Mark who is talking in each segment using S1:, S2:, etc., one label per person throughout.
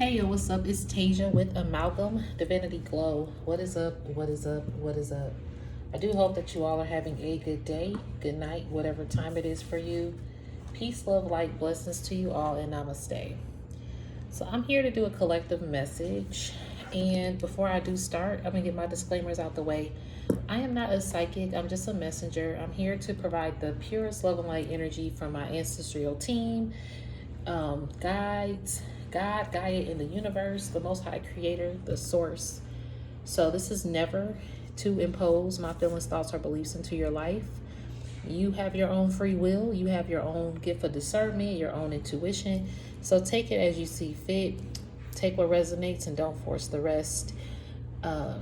S1: Hey yo, what's up? It's Tasia with Amalgam Divinity Glow. What is up? What is up? What is up? I do hope that you all are having a good day, good night, whatever time it is for you. Peace, love, light, blessings to you all, and namaste. So I'm here to do a collective message. And before I do start, I'm going to get my disclaimers out the way. I am not a psychic. I'm just a messenger. I'm here to provide the purest love and light energy from my ancestral team, guides, God, Gaia in the universe, the Most High Creator, the Source. So this is never to impose my feelings, thoughts, or beliefs into your life. You have your own free will. You have your own gift of discernment, your own intuition. So take it as you see fit. Take what resonates and don't force the rest.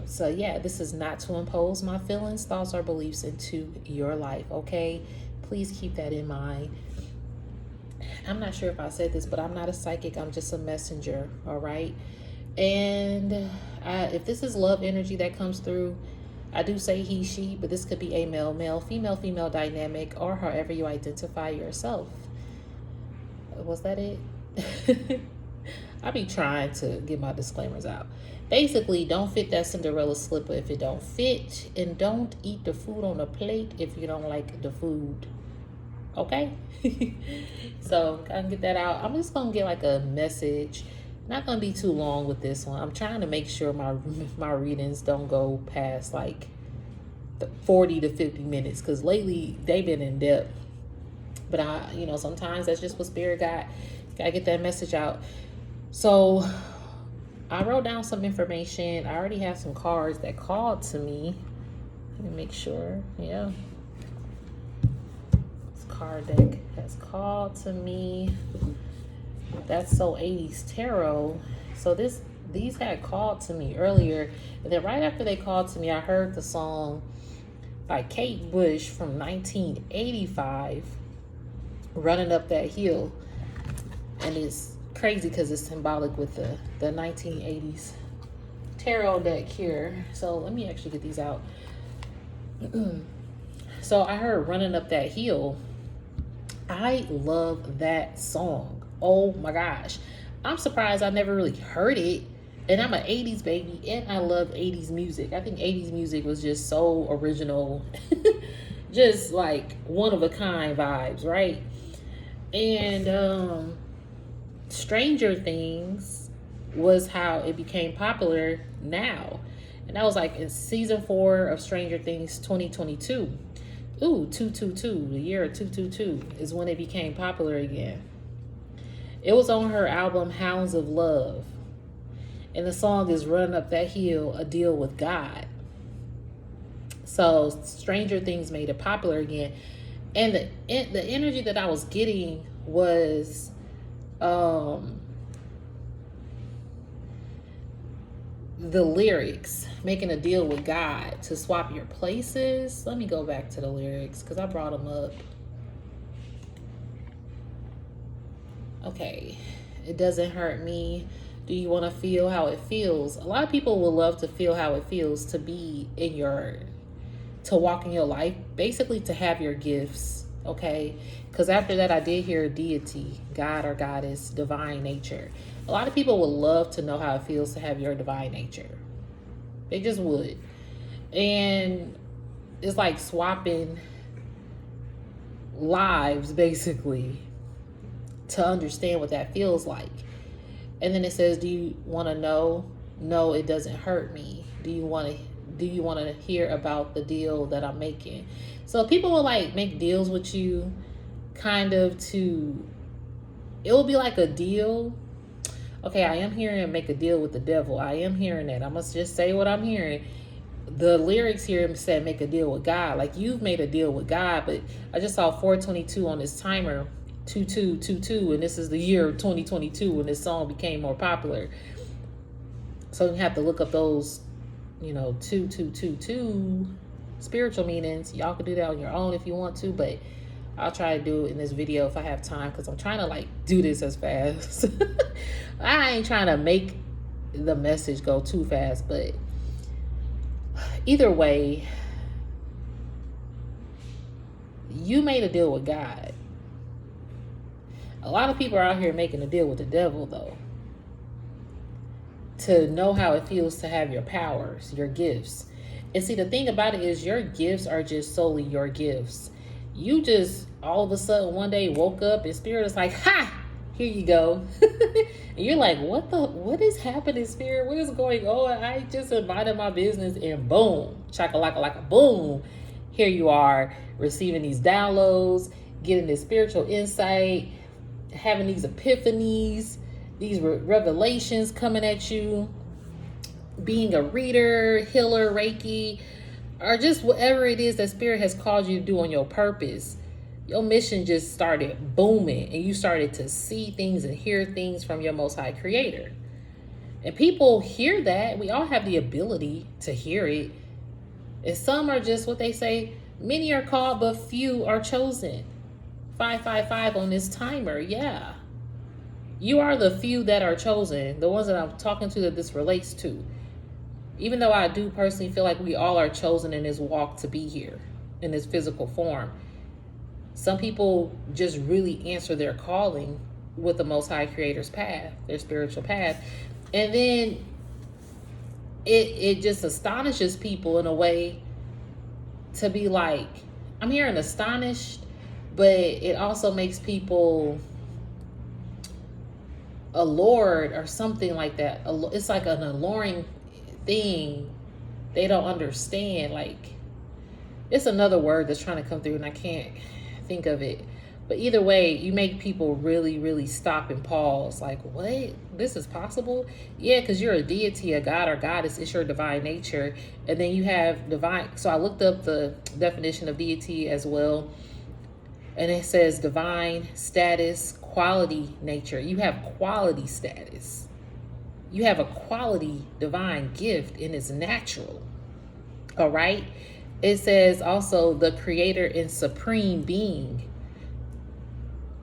S1: So yeah, this is not to impose my feelings, thoughts, or beliefs into your life, okay? Please keep that in mind. I'm not sure if I said this, but I'm not a psychic. I'm just a messenger, all right? And if this is love energy that comes through, I do say he, she, but this could be a male, male, female, female dynamic, or however you identify yourself. Was that it? I be trying to get my disclaimers out. Basically, don't fit that Cinderella slipper if it don't fit, and don't eat the food on the plate if you don't like the food. Okay. So I can get that out. I'm just gonna get like a message. Not gonna be too long with this one. I'm trying to make sure my readings don't go past like the 40 to 50 minutes, because lately they've been in depth. But sometimes that's just what spirit got. Gotta get that message out. So I wrote down some information. I already have some cards that called to me. Let me make sure. Yeah. Card deck has called to me. That's so 80s tarot. So these had called to me earlier, and then right after they called to me, I heard the song by Kate Bush from 1985, Running Up That Hill. And it's crazy because it's symbolic with the 1980s tarot deck here. So let me actually get these out. So I heard Running Up That Hill. I love that song. Oh my gosh. I'm surprised I never really heard it. And I'm an 80s baby, and I love 80s music. I think 80s music was just so original. Just like one of a kind vibes, right? And Stranger Things was how it became popular now. And that was like in season 4 of Stranger Things 2022. Ooh, 222, the year of 222 is when it became popular again. It was on her album Hounds of Love. And the song is Running Up That Hill, a deal with God. So Stranger Things made it popular again. And the energy that I was getting was the lyrics, making a deal with God to swap your places. Let me go back to the lyrics because I brought them up. Okay. It doesn't hurt me. Do you want to feel how it feels? A lot of people will love to feel how it feels to be to walk in your life, basically to have your gifts, okay? Because after that, I did hear deity, God or goddess, divine nature. A lot of people would love to know how it feels to have your divine nature. They just would. And it's like swapping lives, basically, to understand what that feels like. And then it says, do you want to know? No, it doesn't hurt me. Do you want to hear about the deal that I'm making? So people will like make deals with you kind of it will be like a deal. Okay, I am hearing make a deal with the devil. I am hearing that. I must just say what I'm hearing. The lyrics here said make a deal with God. Like you've made a deal with God, but I just saw 422 on this timer, 2222, and this is the year of 2022 when this song became more popular. So you have to look up those, 2222 spiritual meanings. Y'all can do that on your own if you want to, but I'll try to do it in this video if I have time, because I'm trying to like do this as fast. I ain't trying to make the message go too fast, but either way, you made a deal with God. A lot of people are out here making a deal with the devil, though. to know how it feels to have your powers, your gifts. And see, the thing about it is your gifts are just solely your gifts. You just all of a sudden one day woke up and spirit is like, ha, here you go. And you're like, what is happening, spirit? What is going on? I just invited my business and boom, chakalaka like a boom. Here you are receiving these downloads, getting this spiritual insight, having these epiphanies, these revelations coming at you, being a reader, healer, Reiki, or just whatever it is that spirit has called you to do on your purpose. Your mission just started booming and you started to see things and hear things from your Most High Creator. And people hear that. We all have the ability to hear it. And some are just what they say, many are called, but few are chosen. 555 on this timer. Yeah. You are the few that are chosen, the ones that I'm talking to that this relates to. Even though I do personally feel like we all are chosen in this walk to be here in this physical form. Some people just really answer their calling with the Most High Creator's path, their spiritual path. And then it just astonishes people in a way to be like, I'm hearing astonished, but it also makes people allured or something like that. It's like an alluring thing they don't understand. Like, it's another word that's trying to come through and I can't think of it. But either way, you make people really, really stop and pause. Like, what? This is possible? Yeah, because you're a deity, a god or goddess. It's your divine nature. And then you have divine. So I looked up the definition of deity as well. And it says divine status, quality nature. You have quality status. You have a quality divine gift and it's natural. All right. It says also the creator and supreme being.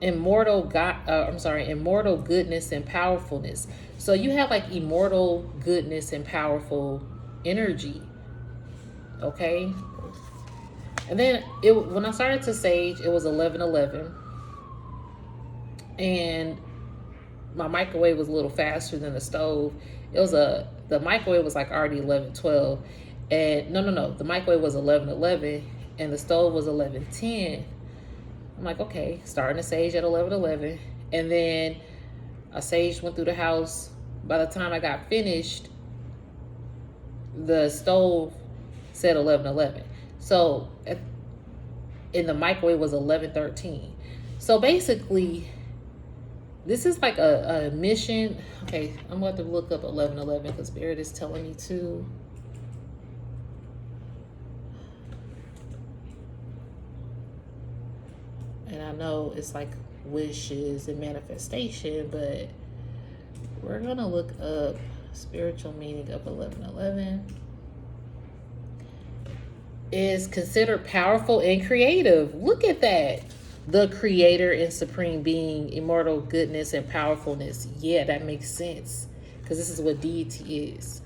S1: Immortal goodness and powerfulness. So you have like immortal goodness and powerful energy. Okay. And then when I started to sage, it was 11:11. And my microwave was a little faster than the stove. The microwave was like already 11:12. And no, the microwave was 11:11 and the stove was 11:10. I'm like, okay, starting to sage at 11:11. And then I saged, went through the house. By the time I got finished, the stove said 11:11. So in the microwave was 11:13. So basically, this is like a mission. Okay, I'm going to look up 11:11 because Spirit is telling me to. And I know it's like wishes and manifestation, but we're going to look up spiritual meaning of 11:11. Is considered powerful and creative. Look at that. The creator and supreme being, immortal goodness and powerfulness. Yeah, that makes sense because this is what deity is.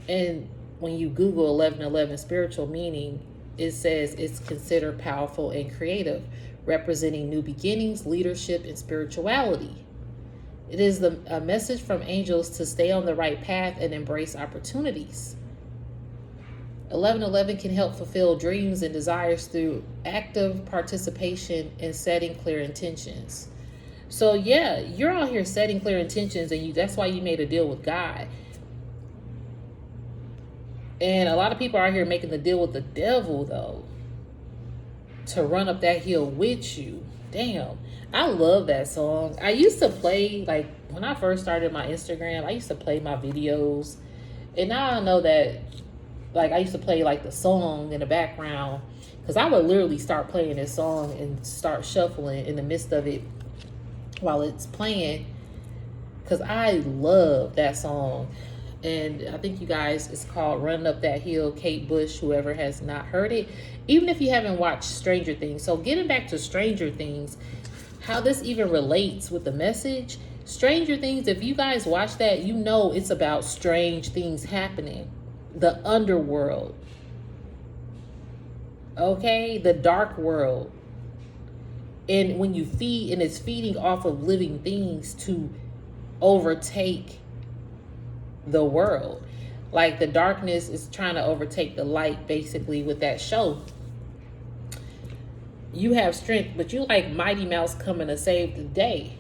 S1: And when you Google 11:11 spiritual meaning, it says it's considered powerful and creative, representing new beginnings, leadership, and spirituality. It is a message from angels to stay on the right path and embrace opportunities. 11:11 can help fulfill dreams and desires through active participation and setting clear intentions. So yeah, you're out here setting clear intentions, and that's why you made a deal with God. And a lot of people are out here making the deal with the devil, though, to run up that hill with you. Damn, I love that song. I used to play, like, when I first started my Instagram, I used to play my videos. And now I know that, like, I used to play, like, the song in the background. Because I would literally start playing this song and start shuffling in the midst of it while it's playing. Because I love that song. And I think you guys, it's called Running Up That Hill, Kate Bush, whoever has not heard it. Even if you haven't watched Stranger Things. So getting back to Stranger Things, how this even relates with the message. Stranger Things, if you guys watch that, you know it's about strange things happening. The underworld. Okay? The dark world. And when you feed, and it's feeding off of living things to overtake the world. Like the darkness is trying to overtake the light, basically, with that show. You have strength, but you like Mighty Mouse coming to save the day.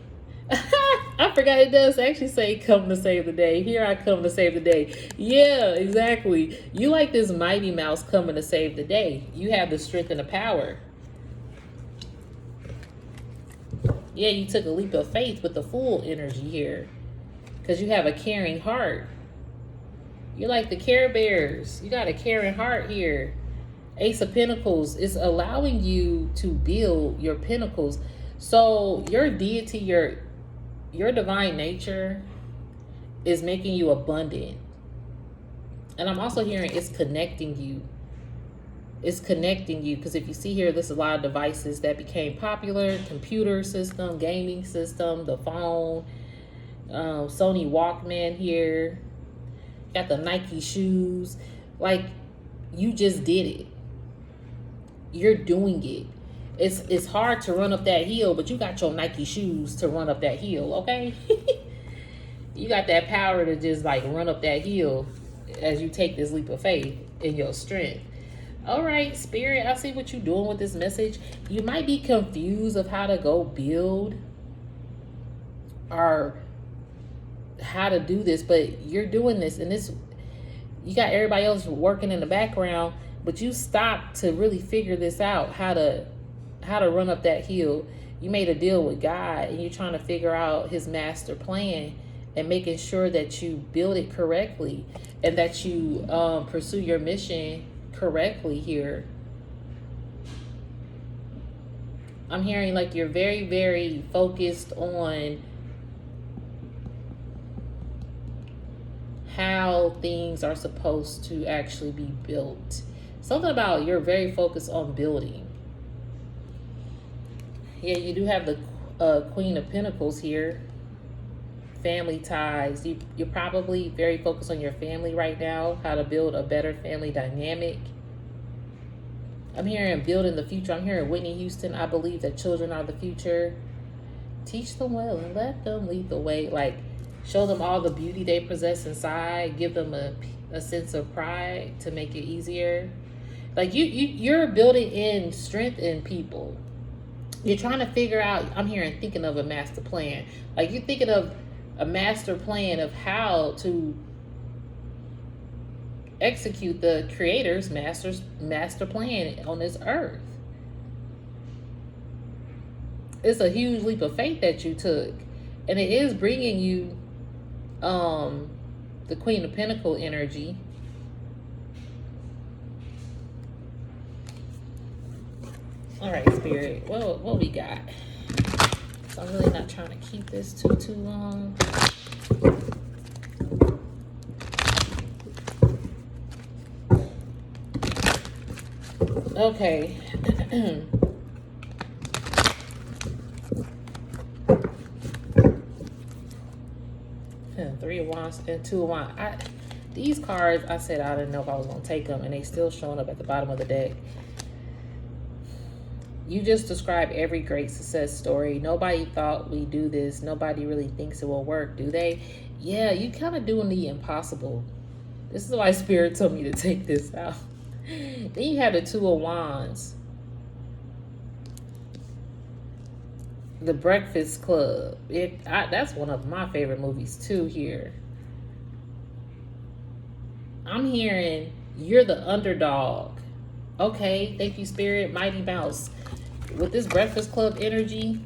S1: I forgot it does actually say come to save the day. Here I come to save the day. Yeah, exactly. You like this Mighty Mouse coming to save the day. You have the strength and the power. Yeah, you took a leap of faith with the Fool energy here. Because you have a caring heart. You're like the Care Bears. You got a caring heart here. Ace of Pentacles is allowing you to build your pinnacles. So your deity, your divine nature is making you abundant. And I'm also hearing it's connecting you. It's connecting you, because if you see here, there's a lot of devices that became popular. Computer system, gaming system, the phone, Sony Walkman here. Got the Nike shoes. Like, you just did it. You're doing it. It's hard to run up that hill, but you got your Nike shoes to run up that hill, okay? You got that power to just like run up that hill as you take this leap of faith in your strength. All right, Spirit, I see what you're doing with this message. You might be confused of how to go build or how to do this, but you're doing this, and this, you got everybody else working in the background, but you stopped to really figure this out, how to run up that hill. You made a deal with God, and you're trying to figure out his master plan and making sure that you build it correctly and that you pursue your mission correctly here. I'm hearing like you're very, very focused on how things are supposed to actually be built. Something about you're very focused on building. Yeah, you do have the Queen of Pentacles here. Family ties. You're probably very focused on your family right now, how to build a better family dynamic. I'm hearing building the future. I'm hearing Whitney Houston. I believe that children are the future. Teach them well and let them lead the way. Like, show them all the beauty they possess inside. Give them a sense of pride to make it easier. Like, you're building in strength in people. You're trying to figure out, I'm hearing thinking of a master plan. Like, you're thinking of a master plan of how to execute the Creator's master plan on this earth. It's a huge leap of faith that you took, and it is bringing you the Queen of Pentacles energy. All right, Spirit, what we got? So I'm really not trying to keep this too long. Okay. 3 of Wands and 2 of Wands. These cards, I said I didn't know if I was going to take them, and they still showing up at the bottom of the deck. You just described every great success story. Nobody thought we'd do this. Nobody really thinks it will work, do they? Yeah, you kind of doing the impossible. This is why Spirit told me to take this out. Then you have the 2 of Wands. The Breakfast Club. That's one of my favorite movies too here. I'm hearing you're the underdog. Okay, thank you, Spirit. Mighty Mouse. With this Breakfast Club energy,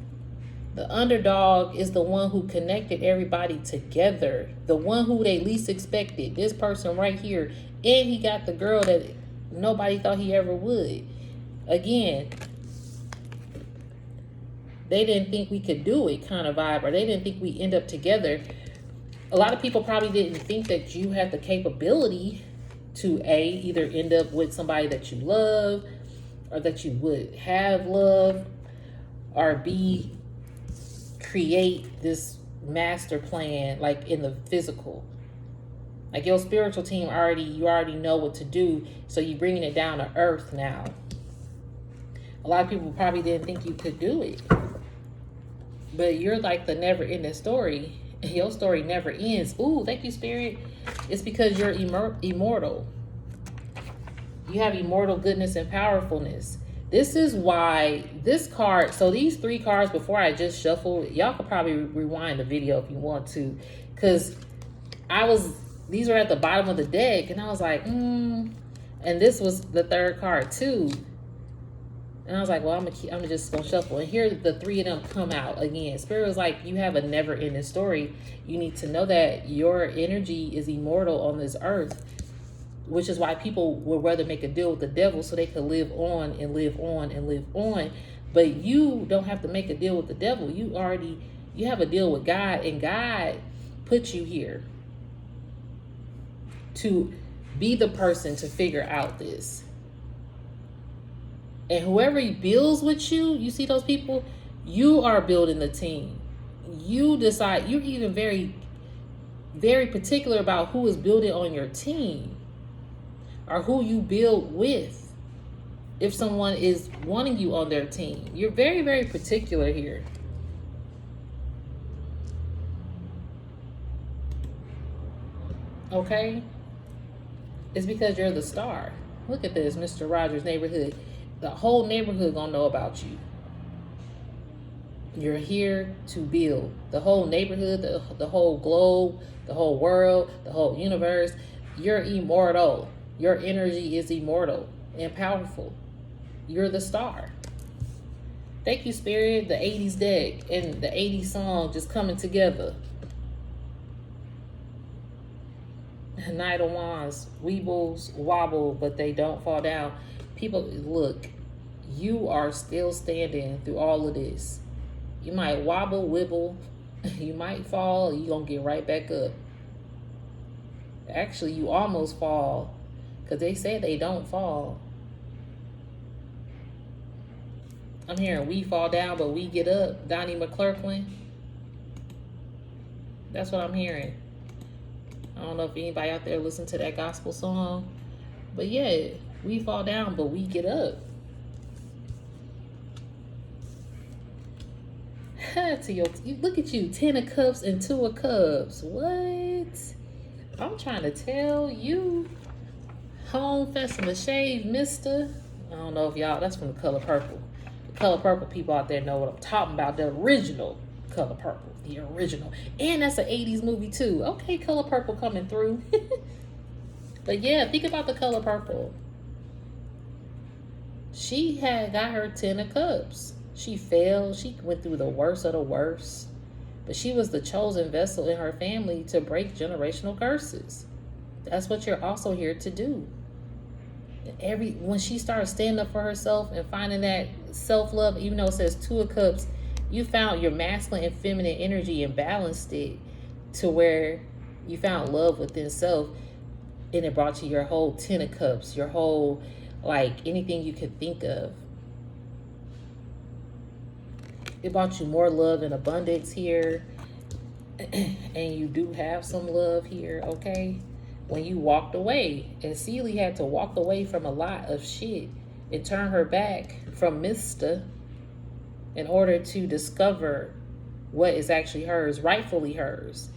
S1: the underdog is the one who connected everybody together. The one who they least expected. This person right here. And he got the girl that nobody thought he ever would. Again, they didn't think we could do it kind of vibe, or they didn't think we'd end up together. A lot of people probably didn't think that you had the capability to either end up with somebody that you love, or that you would have love, or B, create this master plan like in the physical. Like your spiritual team you already know what to do, so you're bringing it down to earth now. A lot of people probably didn't think you could do it, but you're like the never-ending story. Your story never ends. Ooh, thank you, Spirit. It's because you're immortal. You have immortal goodness and powerfulness. This is why this card, so these 3 cards before I just shuffled, y'all could probably rewind the video if you want to, because these were at the bottom of the deck, and I was like, and this was the 3rd card too. And I was like, well, I'm just gonna shuffle. And here the 3 of them come out again. Spirit was like, you have a never-ending story. You need to know that your energy is immortal on this earth, which is why people would rather make a deal with the devil so they could live on and live on and live on. But you don't have to make a deal with the devil. You have a deal with God, and God put you here to be the person to figure out this. And whoever he builds with you, you see those people, you are building the team. You decide, you're even very, very particular about who is building on your team or who you build with. If someone is wanting you on their team, you're very, very particular here. Okay? It's because you're the star. Look at this, Mr. Rogers' Neighborhood. The whole neighborhood gonna know about you. You're here to build. The whole neighborhood, the whole globe, the whole world, the whole universe. You're immortal. Your energy is immortal and powerful. You're the star. Thank you, Spirit. The 80s deck and the 80s song just coming together. Knight of Wands. Weebles wobble, but they don't fall down. People, look, you are still standing through all of this. You might wobble, wibble, you might fall, you're going to get right back up. Actually, you almost fall, because they say they don't fall. I'm hearing we fall down, but we get up. Donnie McClurkin. That's what I'm hearing. I don't know if anybody out there listen to that gospel song, but yeah, we fall down, but we get up. Look at you, 10 of Cups and 2 of Cups. What? I'm trying to tell you. Home Festival Shave, mister. I don't know if y'all, that's from The Color Purple. The Color Purple people out there know what I'm talking about. The original Color Purple. The original. And that's an 80s movie too. Okay, Color Purple coming through. But yeah, think about The Color Purple. She had got her 10 of Cups. She failed. She went through the worst of the worst. But she was the chosen vessel in her family to break generational curses. That's what you're also here to do. When she started standing up for herself and finding that self-love, even though it says 2 of Cups, you found your masculine and feminine energy and balanced it to where you found love within self, and it brought you your whole 10 of Cups, your whole, like, anything you could think of. It brought you more love and abundance here. And you do have some love here, okay? When you walked away, and Celie had to walk away from a lot of shit and turn her back from Mr. in order to discover what is actually hers, rightfully hers.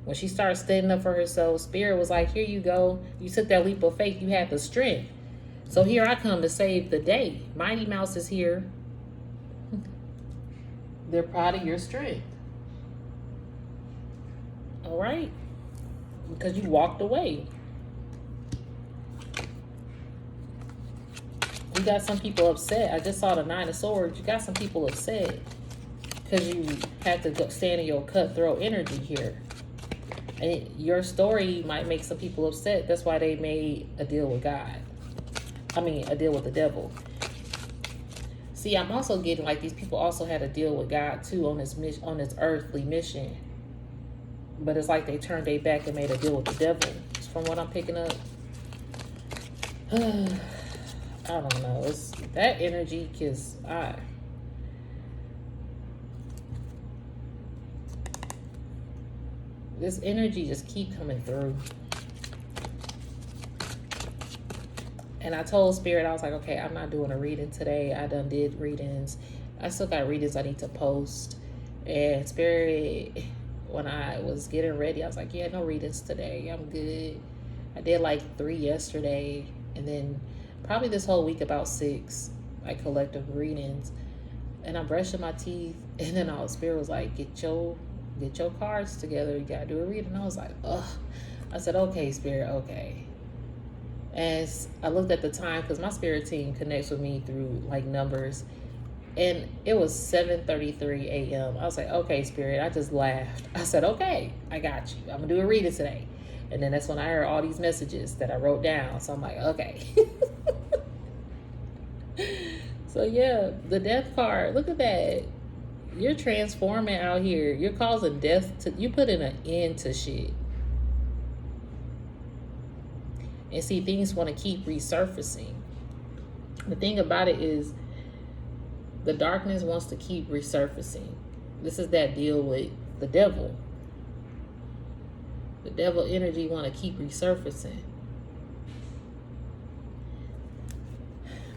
S1: When she started standing up for herself, Spirit was like, here you go. You took that leap of faith. You had the strength. So here I come to save the day. Mighty Mouse is here. They're proud of your strength. All right? Because you walked away. You got some people upset. I just saw the 9 of Swords. You got some people upset because you had to go stand in your cutthroat energy here. And your story might make some people upset. That's why they made a deal with God. I mean, a deal with the devil. See, I'm also getting like these people also had a deal with God too on this mission, on this earthly mission. But it's like they turned their back and made a deal with the devil. It's from what I'm picking up. I don't know. It's that energy, because this energy just keep coming through. And I told Spirit, I was like, okay, I'm not doing a reading today. I done did readings. I still got readings I need to post. And Spirit when I was getting ready. I was like, yeah, no readings today. I'm good. I did like 3 yesterday, and then probably this whole week about 6, like collective readings. And I'm brushing my teeth, and then all Spirit was like, get your cards together. You gotta do a reading. I was like, ugh. I said, okay, Spirit, okay. As I looked at the time, because my spirit team connects with me through like numbers, and it was 7:33 a.m. I was like, okay, Spirit. I just laughed. I said, okay, I got you. I'm gonna do a reading today. And then that's when I heard all these messages that I wrote down. So I'm like, okay. So yeah, the death card. Look at that. You're transforming out here. You're causing death to. You putting an end to shit. And see, things want to keep resurfacing. The thing about it is, the darkness wants to keep resurfacing. This is that deal with the devil. The devil energy want to keep resurfacing.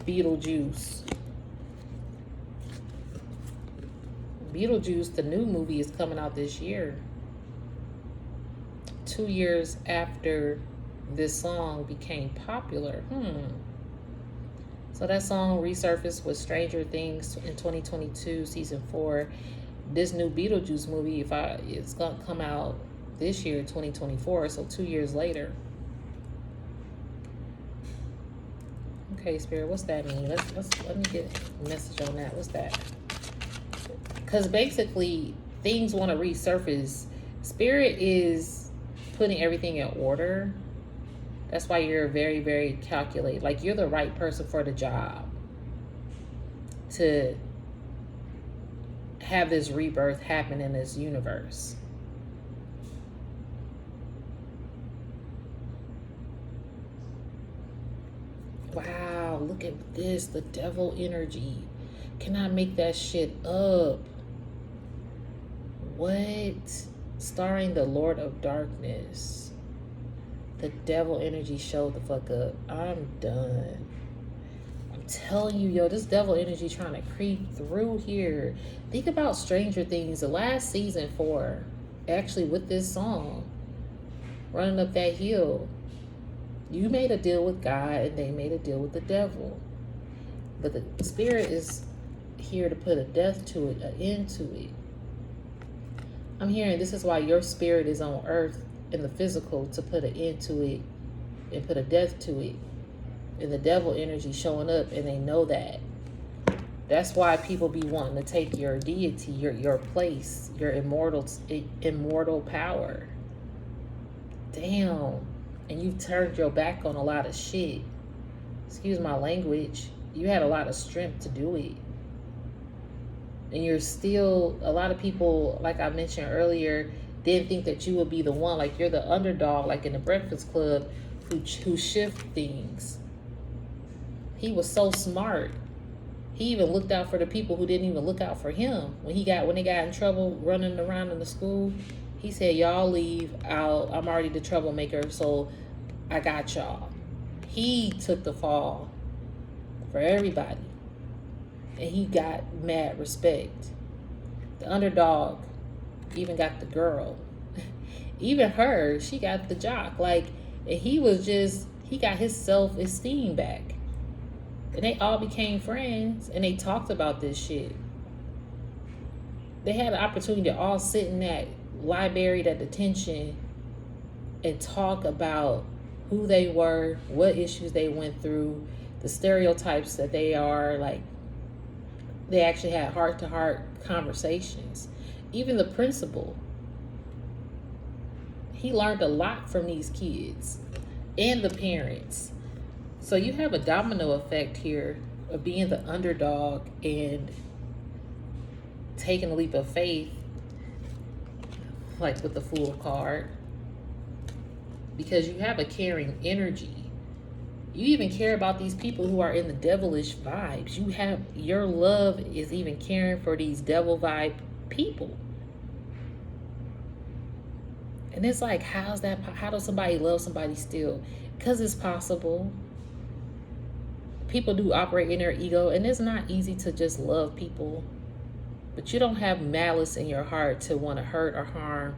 S1: Beetlejuice. Beetlejuice, the new movie, is coming out this year. 2 years after this song became popular. So that song resurfaced with Stranger Things in 2022, season 4. This new Beetlejuice movie, it's gonna come out this year, 2024. So 2 years later. Okay, Spirit, what's that mean? Let me get a message on that. What's that? Because basically, things want to resurface. Spirit is putting everything in order. That's why you're very, very calculated. Like, you're the right person for the job to have this rebirth happen in this universe. Wow, look at this. The devil energy. Cannot make that shit up. What? Starring the Lord of Darkness. The devil energy showed the fuck up. I'm done. I'm telling you, yo, this devil energy trying to creep through here. Think about Stranger Things, the last season 4, actually with this song, running up that hill. You made a deal with God and they made a deal with the devil. But the spirit is here to put a death to it, an end to it. I'm hearing this is why your spirit is on earth in the physical, to put an end to it and put a death to it. And the devil energy showing up, and they know that. That's why people be wanting to take your deity, your place, your immortal power. Damn. And you've turned your back on a lot of shit. Excuse my language. You had a lot of strength to do it. And you're still, a lot of people, like I mentioned earlier, didn't think that you would be the one. Like, you're the underdog, like in the Breakfast Club, who shift things. He was so smart. He even looked out for the people who didn't even look out for him. When they got in trouble running around in the school, he said, y'all leave out. I'm already the troublemaker, so I got y'all. He took the fall for everybody. And he got mad respect. The underdog even got the girl. Even her, she got the jock. Like, and he got his self-esteem back. And they all became friends, and they talked about this shit. They had an opportunity to all sit in that library, that detention, and talk about who they were, what issues they went through, the stereotypes that they are. Like, they actually had heart-to-heart conversations. Even the principal, he learned a lot from these kids and the parents. So you have a domino effect here of being the underdog and taking a leap of faith, like with the Fool card, because you have a caring energy. You even care about these people who are in the devilish vibes. Your love is even caring for these devil vibe people. And it's like, how does somebody love somebody still? Because it's possible. People do operate in their ego, and it's not easy to just love people. But you don't have malice in your heart to want to hurt or harm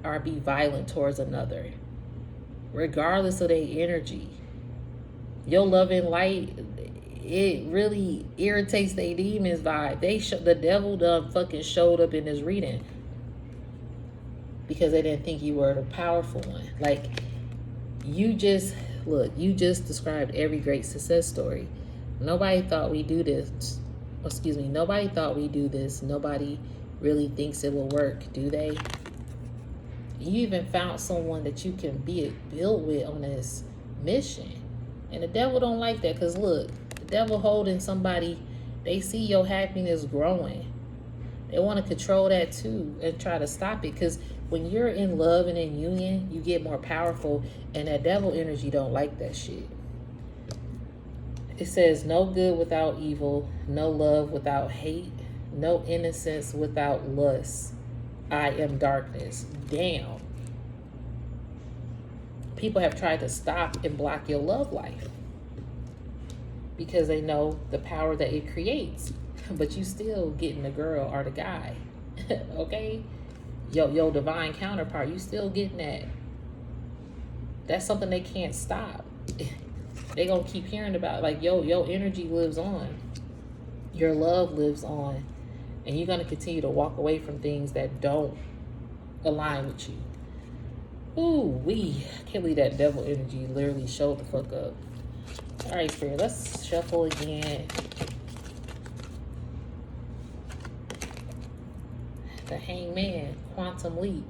S1: or be violent towards another, regardless of their energy. Your love and light, it really irritates their demons vibe. The devil done fucking showed up in this reading because they didn't think you were the powerful one. Like, you just described every great success story. Nobody thought we do this. Nobody thought we do this. Nobody really thinks it will work, do they? You even found someone that you can build with on this mission. And the devil don't like that, because look, the devil holding somebody, they see your happiness growing. They want to control that too and try to stop it, because when you're in love and in union, you get more powerful, and that devil energy don't like that shit. It says, no good without evil, no love without hate, no innocence without lust. I am darkness. Damn. People have tried to stop and block your love life because they know the power that it creates. But you still getting the girl or the guy. Okay? Your divine counterpart, you still getting that. That's something they can't stop. They gonna keep hearing about, like, your energy lives on. Your love lives on. And you're gonna continue to walk away from things that don't align with you. Ooh, I can't believe that devil energy literally showed the fuck up. All right, Spirit, let's shuffle again. The Hangman, quantum leap.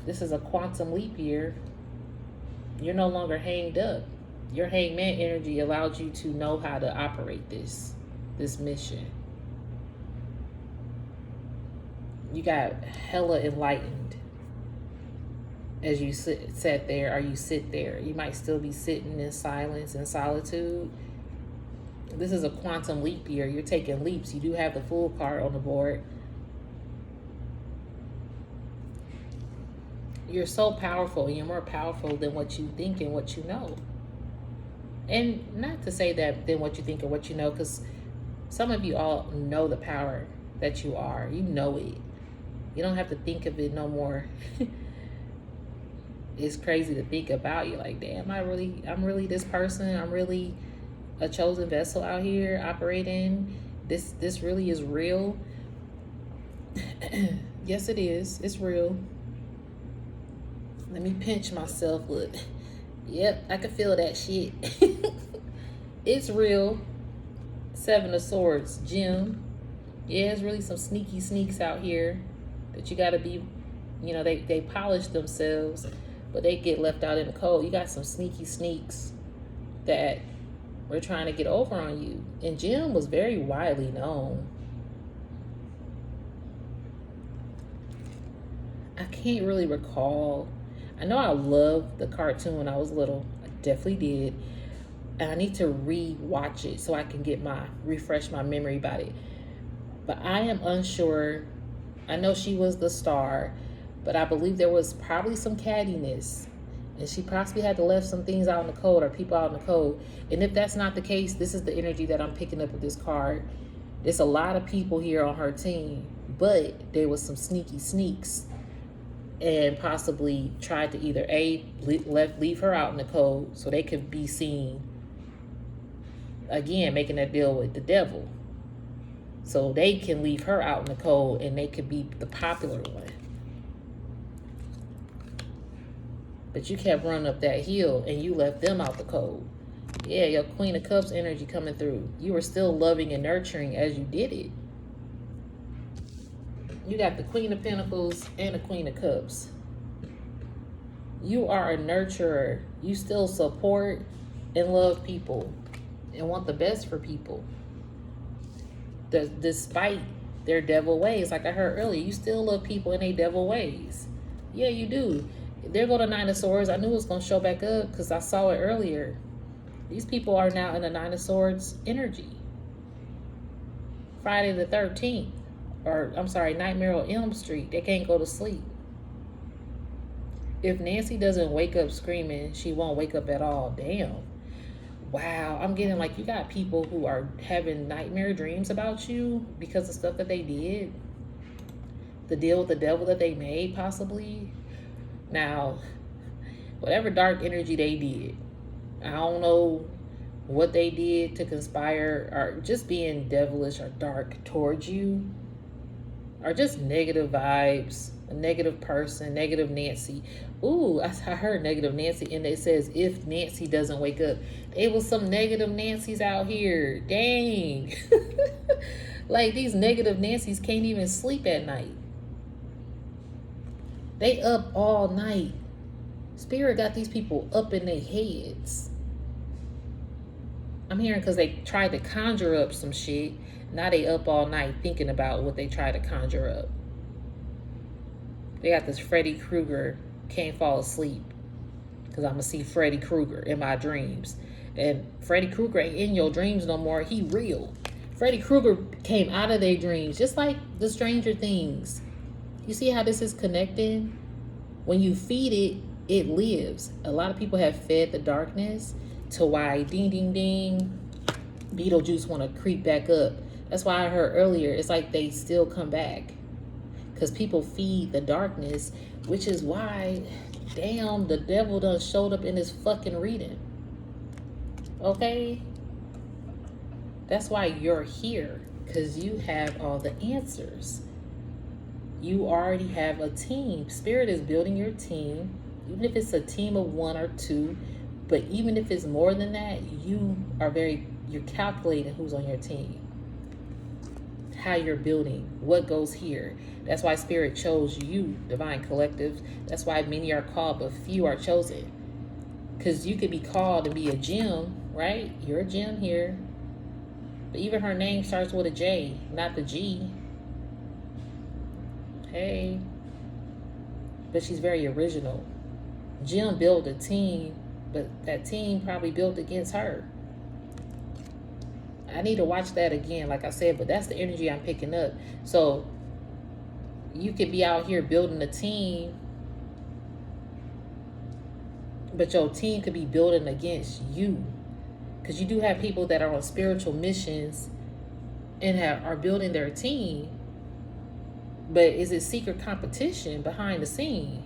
S1: This is a quantum leap year. You're no longer hanged up. Your Hangman energy allowed you to know how to operate this mission. You got hella enlightened as you sit there. You might still be sitting in silence and solitude. This is a quantum leap year. You're taking leaps. You do have the Fool card on the board. You're so powerful. You're more powerful than what you think and what you know. And not to say that than what you think or what you know, because some of you all know the power that you are. You know it. You don't have to think of it no more. It's crazy to think about. You like, damn, I'm really this person. I'm really a chosen vessel out here operating. This really is real. Yes, it is. It's real. Let me pinch myself. Look. Yep, I can feel that shit. It's real. 7 of Swords, Jim. Yeah, there's really some sneaky sneaks out here that you gotta be, they polish themselves, but they get left out in the cold. You got some sneaky sneaks that we're trying to get over on you. And Jim was very widely known. I can't really recall. I know I loved the cartoon when I was little. I definitely did. And I need to re-watch it so I can refresh my memory about it. But I am unsure. I know she was the star, but I believe there was probably some cattiness. And she possibly had to left some things out in the cold, or people out in the cold. And if that's not the case, this is the energy that I'm picking up with this card. There's a lot of people here on her team, but there was some sneaky sneaks and possibly tried to either leave her out in the cold so they could be seen, again, making that deal with the devil, so they can leave her out in the cold and they could be the popular one. But you kept running up that hill and you left them out the cold. Yeah, your Queen of Cups energy coming through. You were still loving and nurturing as you did it. You got the Queen of Pentacles and the Queen of Cups. You are a nurturer. You still support and love people and want the best for people. Despite their devil ways, like I heard earlier, you still love people in their devil ways. Yeah, you do. There go the 9 of Swords. I knew it was going to show back up because I saw it earlier. These people are now in the 9 of Swords energy. Friday the 13th. Or, I'm sorry, Nightmare on Elm Street. They can't go to sleep. If Nancy doesn't wake up screaming, she won't wake up at all. Damn. Wow, I'm getting like you got people who are having nightmare dreams about you because of stuff that they did, the deal with the devil that they made, possibly. Now, whatever dark energy they did, I don't know what they did to conspire or just being devilish or dark towards you, or just negative vibes, a negative person, negative Nancy. Ooh, I heard negative Nancy, and it says if Nancy doesn't wake up. There was some negative Nancys out here. Dang. Like these negative Nancys can't even sleep at night. They up all night. Spirit got these people up in their heads. I'm hearing because they tried to conjure up some shit. Now they up all night thinking about what they tried to conjure up. They got this Freddy Krueger, can't fall asleep because I'm going to see Freddy Krueger in my dreams. And Freddy Krueger ain't in your dreams no more. He real. Freddy Krueger came out of their dreams, just like the Stranger Things. You see how this is connecting? When you feed it, it lives. A lot of people have fed the darkness to why ding, ding, ding, Beetlejuice want to creep back up. That's why I heard earlier, it's like they still come back. Because people feed the darkness, which is why, damn, the devil done showed up in his fucking reading. Okay? That's why you're here. Because you have all the answers. You already have a team. Spirit is building your team. Even if it's a team of 1 or 2. But even if it's more than that, you're calculating who's on your team. How you're building, what goes here. That's why Spirit chose you, Divine Collective. That's why many are called, but few are chosen. Because you could be called and be a gem, right? You're a gem here. But even her name starts with a J, not the G. Hey. But she's very original. Jim built a team, but that team probably built against her. I need to watch that again, like I said, but that's the energy I'm picking up. So you could be out here building a team, but your team could be building against you. Because you do have people that are on spiritual missions and are building their team. But is it secret competition behind the scene?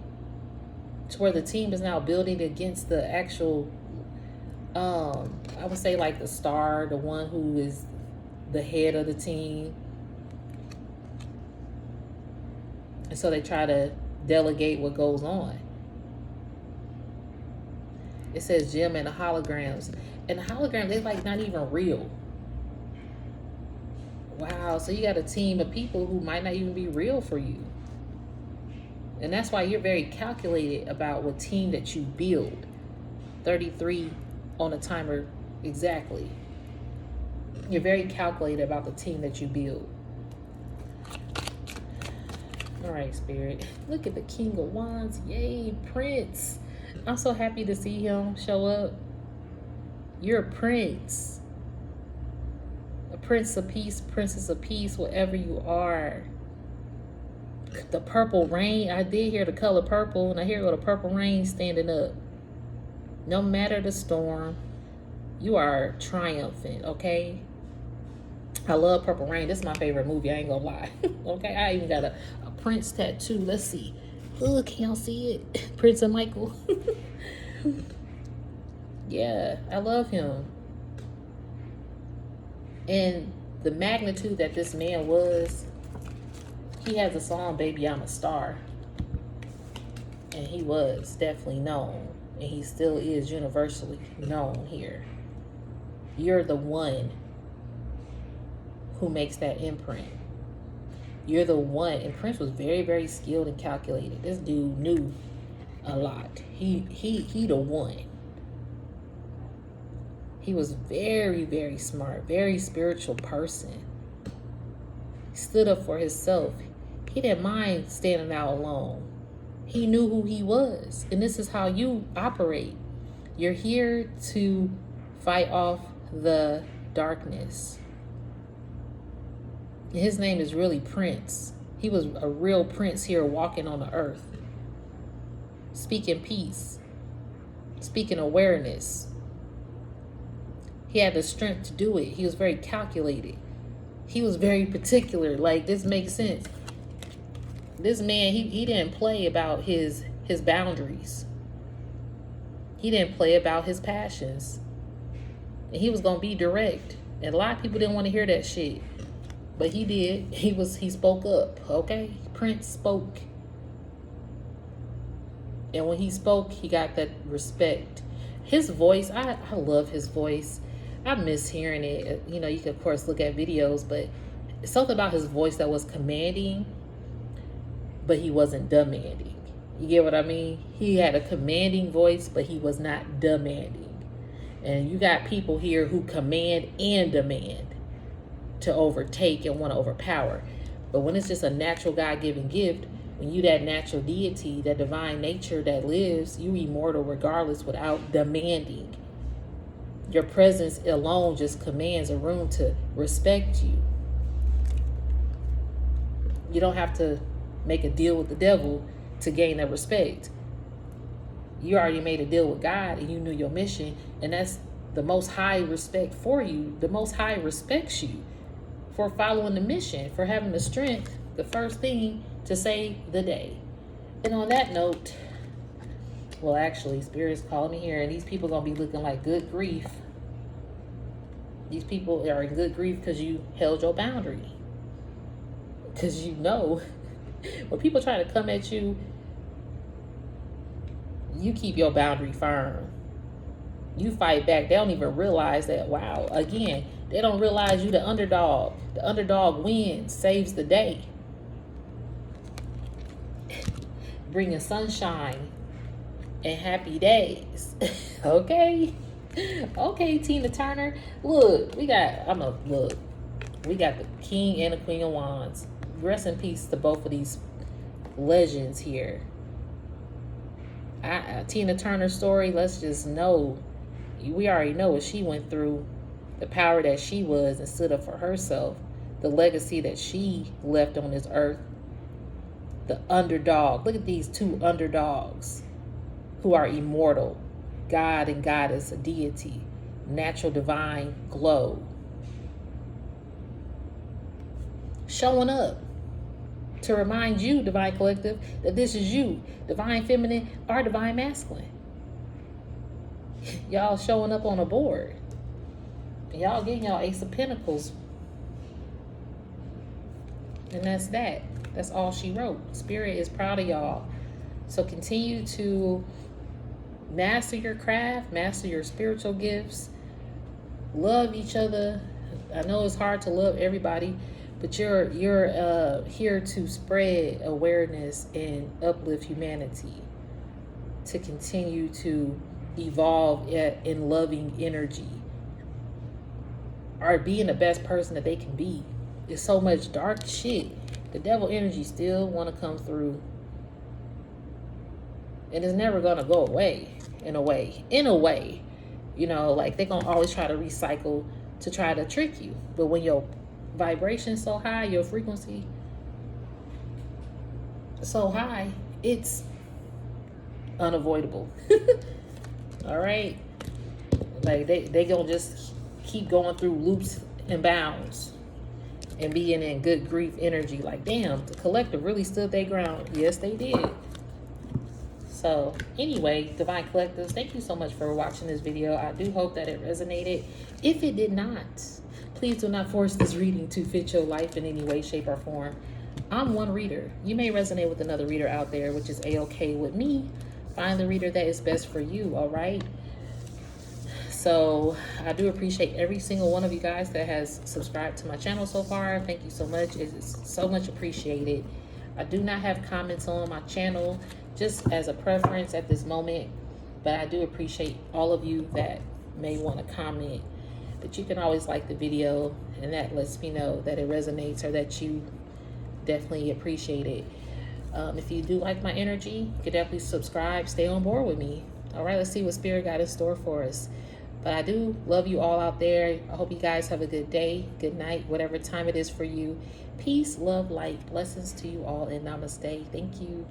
S1: To where the team is now building against the actual, I would say like the star, the one who is the head of the team. And so they try to delegate what goes on. It says Jim and the holograms. And the holograms, they're like not even real. Wow, so you got a team of people who might not even be real for you. And that's why you're very calculated about what team that you build. 33 on a timer exactly. You're very calculated about the team that you build. All right, Spirit. Look at the King of Wands. Yay, Prince. I'm so happy to see him show up. You're a prince. A prince of peace, princess of peace, whatever you are. The purple rain. I did hear the color purple, and I hear the purple rain standing up. No matter the storm, you are triumphant, okay? I love Purple Rain. This is my favorite movie. I ain't gonna lie. Okay, I even got a Prince tattoo. Let's see. Oh, can y'all see it? Prince and Michael. Yeah, I love him. And the magnitude that this man was, he has a song, Baby I'm a Star. And he was definitely known. And he still is universally known here. You're the one who makes that imprint. You're the one. And Prince was very, very skilled and calculated. This dude knew a lot. He the one. He was very, very smart, very spiritual person. He stood up for himself. He didn't mind standing out alone. He knew who he was. And this is how you operate. You're here to fight off the darkness. And his name is really Prince. He was a real prince here walking on the earth. Speaking peace. Speaking awareness. He had the strength to do it. He was very calculated. He was very particular. Like, this makes sense. This man, he didn't play about his boundaries. He didn't play about his passions. And he was going to be direct. And a lot of people didn't want to hear that shit. But he did. He spoke up, okay? Prince spoke. And when he spoke, he got that respect. His voice, I love his voice. I miss hearing it. You know, you can, of course, look at videos, but something about his voice that was commanding, but he wasn't demanding. You get what I mean? He had a commanding voice, but he was not demanding. And you got people here who command and demand to overtake and want to overpower. But when it's just a natural God-given gift, when you that natural deity, that divine nature that lives, you immortal regardless without demanding. Your presence alone just commands a room to respect you. You don't have to make a deal with the devil to gain that respect. You already made a deal with God and you knew your mission, and that's the Most High respect for you. The Most High respects you for following the mission, for having the strength, the first thing, to save the day. And on that note, well, actually, Spirit's calling me here, and these people are going to be looking like good grief. These people are in good grief because you held your boundary. Because you know, when people try to come at you, you keep your boundary firm. You fight back. They don't even realize that, wow, again, they don't realize you the underdog. The underdog wins, saves the day. Bringing sunshine and happy days. Okay? Okay, Tina Turner. Look, we got the King and the Queen of Wands. Rest in peace to both of these legends here. Tina Turner's story, let's just know, we already know what she went through, the power that she was and stood up for herself, the legacy that she left on this earth. The underdog. Look at these two underdogs who are immortal. God and Goddess, a deity, natural divine glow. Showing up to remind you, Divine Collective, that this is you, Divine Feminine or Divine Masculine. Y'all showing up on a board. Y'all getting y'all Ace of Pentacles. And that's that. That's all she wrote. Spirit is proud of y'all. So continue to master your craft, master your spiritual gifts, love each other. I know it's hard to love everybody, but you're here to spread awareness and uplift humanity, to continue to evolve in loving energy, or being the best person that they can be. There's so much dark shit. The devil energy still want to come through. And it's never going to go away, in a way. You know, like they're going to always try to recycle to try to trick you. But when your vibration's so high, your frequency so high, it's unavoidable. All right? Like they going to just keep going through loops and bounds. And being in good grief energy. Like, damn, the collective really stood their ground. Yes, they did. So, anyway, Divine Collectives, thank you so much for watching this video. I do hope that it resonated. If it did not, please do not force this reading to fit your life in any way, shape, or form. I'm one reader. You may resonate with another reader out there, which is A-okay with me. Find the reader that is best for you, all right? So I do appreciate every single one of you guys that has subscribed to my channel so far. Thank you so much. It's so much appreciated. I do not have comments on my channel, just as a preference at this moment, but I do appreciate all of you that may want to comment. But you can always like the video, and that lets me know that it resonates or that you definitely appreciate it. If you do like my energy, you can definitely subscribe, stay on board with me. All right, let's see what Spirit got in store for us. But I do love you all out there. I hope you guys have a good day, good night, whatever time it is for you. Peace, love, light, blessings to you all, and namaste. Thank you.